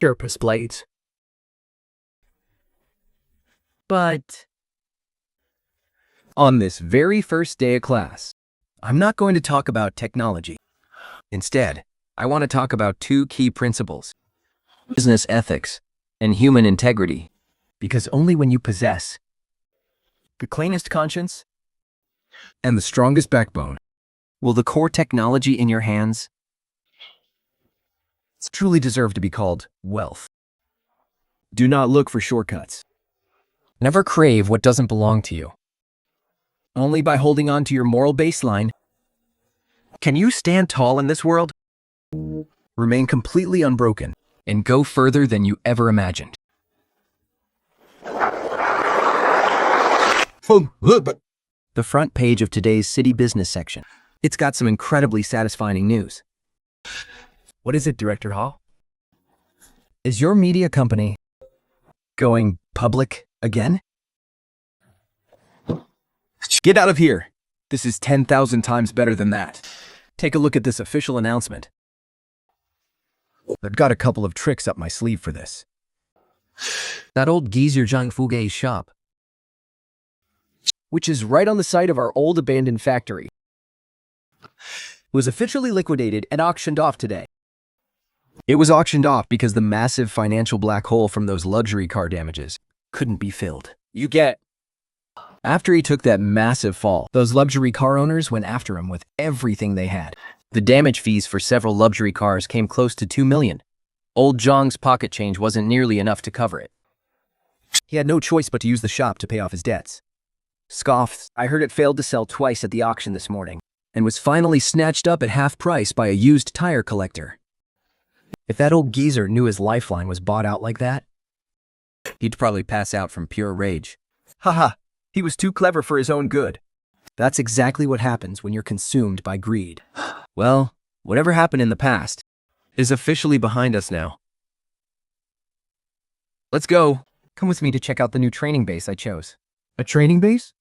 Sharpest blades. But on this very first day of class, I'm not going to talk about technology. Instead, I want to talk about 2 key principles: business ethics and human integrity. Because only when you possess the cleanest conscience And the strongest backbone. will the core technology in your hands truly deserve to be called wealth. Do not look for shortcuts. Never crave what doesn't belong to you. Only by holding on to your moral baseline can you stand tall in this world, remain completely unbroken, and go further than you ever imagined. The front page of today's city business section. It's got some incredibly satisfying news. What is it, Director Hall? Is your media company going public again? Get out of here. This is 10,000 times better than that. Take a look at this official announcement. I've got a couple of tricks up my sleeve for this. That old geezer Zhang Fugei's shop. Which is right on the site of our old abandoned factory, was officially liquidated and auctioned off today. It was auctioned off because the massive financial black hole from those luxury car damages couldn't be filled. You get. After he took that massive fall, those luxury car owners went after him with everything they had. The damage fees for several luxury cars came close to 2 million. Old Zhang's pocket change wasn't nearly enough to cover it. He had no choice but to use the shop to pay off his debts. Scoffs, I heard it failed to sell twice at the auction this morning, and was finally snatched up at half price by a used tire collector. If that old geezer knew his lifeline was bought out like that, he'd probably pass out from pure rage. Haha, he was too clever for his own good. That's exactly what happens when you're consumed by greed. Well, whatever happened in the past is officially behind us now. Let's go. Come with me to check out the new training base I chose. A training base?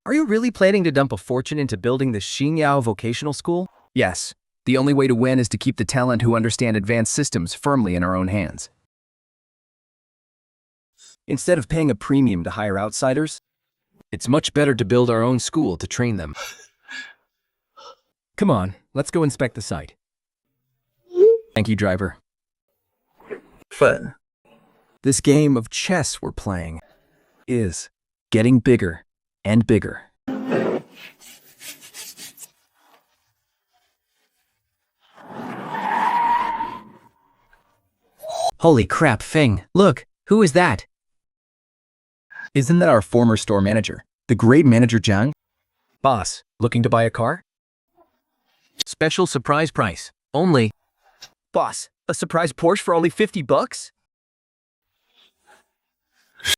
Are you really planning to dump a fortune into building the Xingyao Vocational School? Yes. The only way to win is to keep the talent who understand advanced systems firmly in our own hands. Instead of paying a premium to hire outsiders, it's much better to build our own school to train them. Come on, let's go inspect the site. Thank you, driver. Fun. This game of chess we're playing is getting bigger and bigger. Holy crap, Feng. Look, who is that? Isn't that our former store manager, the great manager Zhang? Boss, looking to buy a car? Special surprise price. Only. Boss, a surprise Porsche for only $50?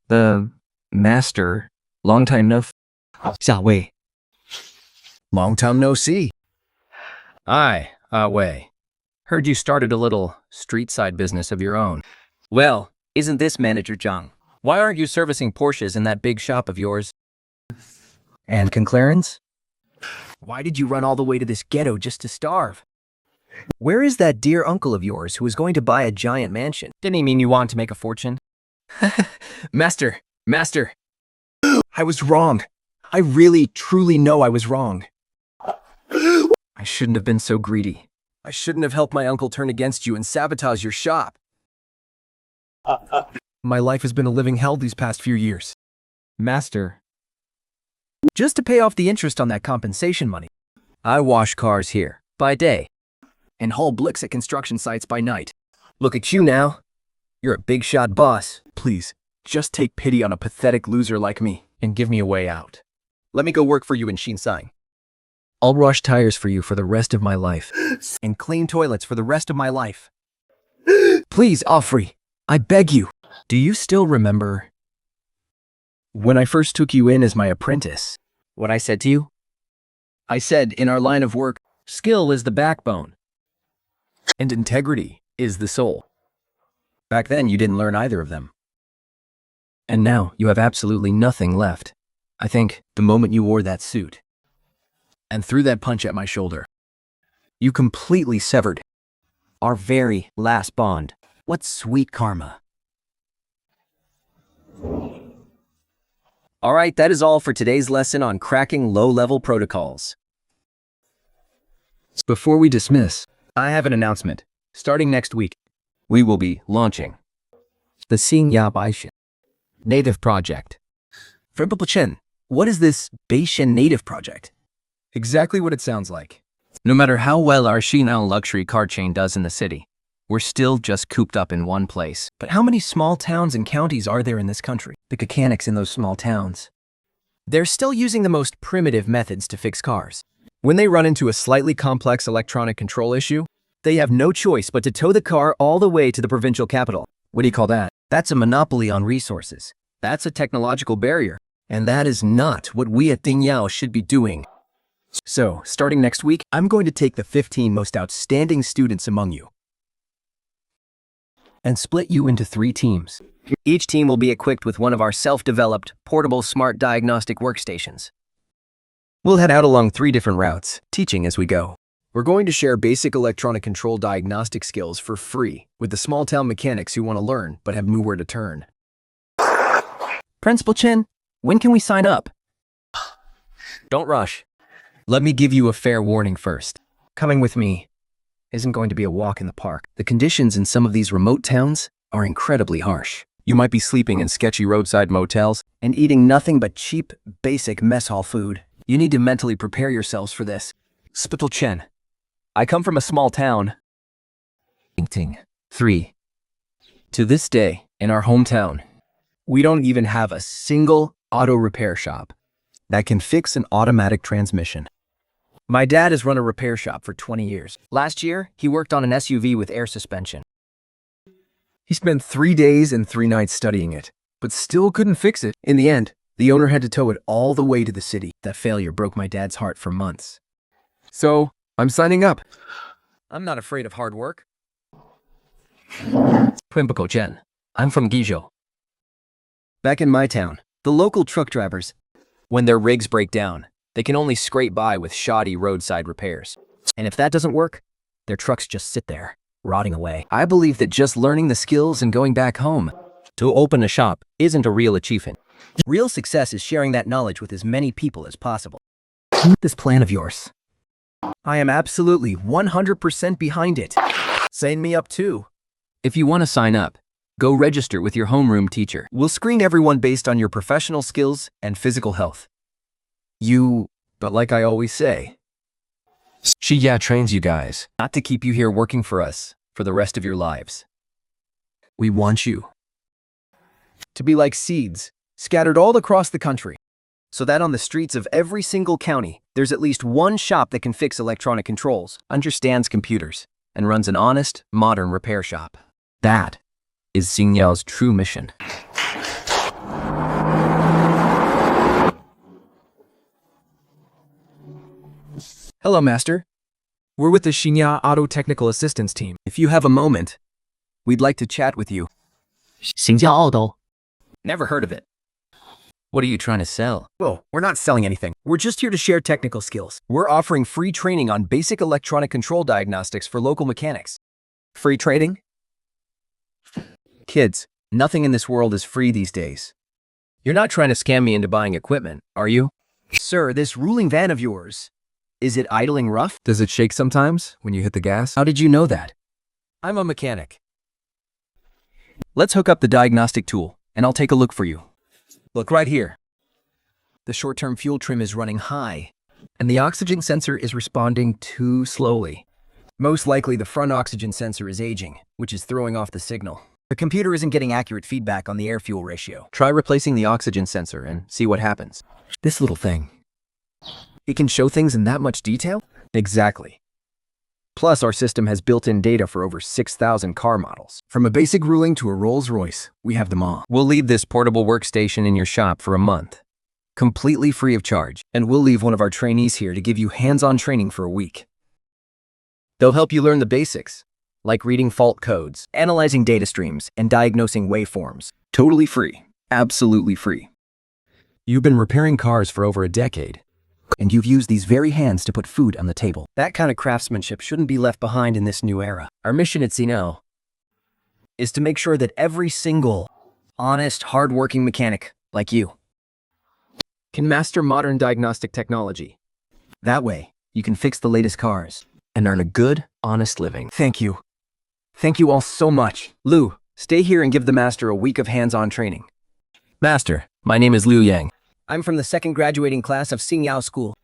The master. Long time no. 下位 Long time no see. Aye, Wei. Heard you started a little street side business of your own. Well, isn't this Manager Zhang? Why aren't you servicing Porsches in that big shop of yours? And Clarence? Why did you run all the way to this ghetto just to starve? Where is that dear uncle of yours who is going to buy a giant mansion? Didn't he mean you want to make a fortune? Master, I was wrong. I really, truly know I was wrong. I shouldn't have been so greedy. I shouldn't have helped my uncle turn against you and sabotage your shop. My life has been a living hell these past few years. Master. Just to pay off the interest on that compensation money. I wash cars here By day. and haul blicks at construction sites by night. Look at you now. You're a big shot boss. Please, just take pity on a pathetic loser like me and give me a way out. Let me go work for you in Shinsang. I'll wash tires for you for the rest of my life and clean toilets for the rest of my life. Please, Offrey, I beg you. Do you still remember when I first took you in as my apprentice? What I said to you? I said, in our line of work, Skill is the backbone. and integrity is the soul. Back then, you didn't learn either of them. And now, you have absolutely nothing left. I think the moment you wore that suit and threw that punch at my shoulder, you completely severed our very last bond. What sweet karma. All right, that is all for today's lesson on cracking low-level protocols. Before we dismiss, I have an announcement. Starting next week, we will be launching the Xingya Baishan Native Project. Chen, what is this Baishan Native Project? Exactly what it sounds like. No matter how well our Xinao luxury car chain does in the city, we're still just cooped up in one place. But how many small towns and counties are there in this country? The mechanics in those small towns, They're still using the most primitive methods to fix cars. When they run into a slightly complex electronic control issue, they have no choice but to tow the car all the way to the provincial capital. what do you call that? That's a monopoly on resources. That's a technological barrier. And that is not what we at Dingyao should be doing. So, starting next week, I'm going to take the 15 most outstanding students among you and split you into 3 teams. Each team will be equipped with one of our self-developed, portable smart diagnostic workstations. We'll head out along 3 different routes, teaching as we go. We're going to share basic electronic control diagnostic skills for free with the small-town mechanics who want to learn but have nowhere to turn. Principal Chen, when can we sign up? Don't rush. Let me give you a fair warning first. Coming with me isn't going to be a walk in the park. The conditions in some of these remote towns are incredibly harsh. You might be sleeping in sketchy roadside motels And eating nothing but cheap, basic mess hall food. You need to mentally prepare yourselves for this. Spittle Chen, I come from a small town. Ting. 3. To this day, in our hometown, we don't even have a single auto repair shop that can fix an automatic transmission. My dad has run a repair shop for 20 years. Last year, he worked on an SUV with air suspension. He spent 3 days and 3 nights studying it, but still couldn't fix it. In the end, the owner had to tow it all the way to the city. That failure broke my dad's heart for months. So, I'm signing up. I'm not afraid of hard work. Chen. I'm from Guizhou. Back in my town, the local truck drivers, When their rigs break down, they can only scrape by with shoddy roadside repairs. and if that doesn't work, their trucks just sit there, rotting away. I believe that just learning the skills and going back home to open a shop isn't a real achievement. Real success is sharing that knowledge with as many people as possible. This plan of yours, I am absolutely 100% behind it. Sign me up too. If you want to sign up, go register with your homeroom teacher. We'll screen everyone based on your professional skills and physical health. But like I always say, She trains you guys. Not to keep you here working for us for the rest of your lives. we want you. To be like seeds, scattered all across the country, so that on the streets of every single county, there's at least one shop that can fix electronic controls, understands computers, and runs an honest, modern repair shop. That is Xingyao's true mission. Hello, Master. We're with the Xingya Auto Technical Assistance Team. If you have a moment, we'd like to chat with you. 行叫奥斗， Never heard of it. What are you trying to sell? Well, we're not selling anything. We're just here to share technical skills. We're offering free training on basic electronic control diagnostics for local mechanics. Free trading? Kids, nothing in this world is free these days. You're not trying to scam me into buying equipment, are you? Sir, this ruling van of yours, is it idling rough? Does it shake sometimes when you hit the gas? How did you know that? I'm a mechanic. Let's hook up the diagnostic tool, and I'll take a look for you. Look right here. The short-term fuel trim is running high, and the oxygen sensor is responding too slowly. Most likely the front oxygen sensor is aging, which is throwing off the signal. The computer isn't getting accurate feedback on the air-fuel ratio. Try replacing the oxygen sensor and see what happens. This little thing, it can show things in that much detail? Exactly. Plus, our system has built-in data for over 6,000 car models. From a basic ruling to a Rolls-Royce, we have them all. We'll leave this portable workstation in your shop for a month, completely free of charge. And we'll leave one of our trainees here to give you hands-on training for a week. They'll help you learn the basics, like reading fault codes, analyzing data streams, and diagnosing waveforms. Totally free. Absolutely free. You've been repairing cars for over a decade. And you've used these very hands to put food on the table. That kind of craftsmanship shouldn't be left behind in this new era. Our mission at Xingyo Is to make sure that every single honest, hardworking mechanic like you Can master modern diagnostic technology. That way, you can fix the latest cars. and earn a good, honest living. Thank you. Thank you all so much. Lou, stay here and give the master a week of hands-on training. Master, my name is Liu Yang. I'm from the second graduating class of Xingyao School.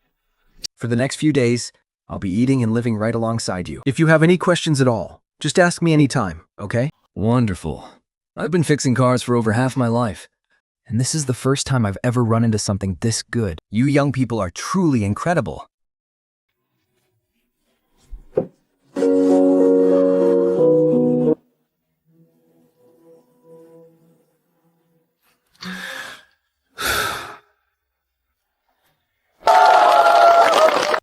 For the next few days, I'll be eating and living right alongside you. If you have any questions at all, just ask me anytime, okay? Wonderful. I've been fixing cars for over half my life, and this is the first time I've ever run into something this good. You young people are truly incredible.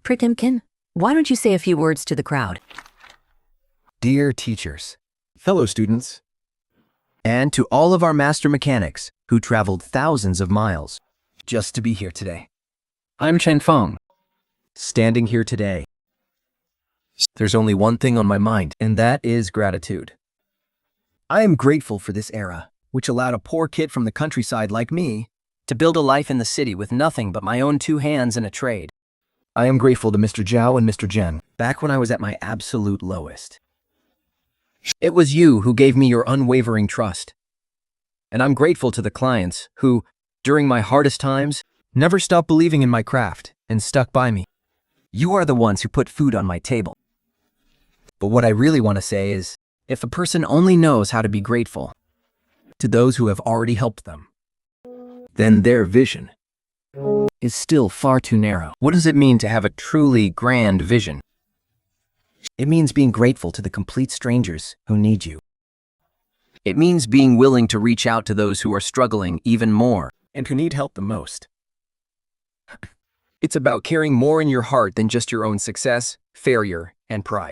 Pritimkin, why don't you say a few words to the crowd? Dear teachers, fellow students, and to all of our master mechanics who traveled thousands of miles just to be here today. I'm Chen Feng. Standing here today, There's only one thing on my mind. and that is gratitude. I am grateful for this era, which allowed a poor kid from the countryside like me to build a life in the city with nothing but my own 2 hands and a trade. I am grateful to Mr. Zhao and Mr. Zhen, back when I was at my absolute lowest. It was you who gave me your unwavering trust. And I'm grateful to the clients who, during my hardest times, Never stopped believing in my craft and stuck by me. you are the ones who put food on my table. But what I really want to say is, if a person only knows how to be grateful to those who have already helped them, then their vision is still far too narrow. What does it mean to have a truly grand vision? It means being grateful to the complete strangers who need you. It means being willing to reach out to those who are struggling even more. And who need help the most. It's about caring more in your heart than just your own success, failure, and pride.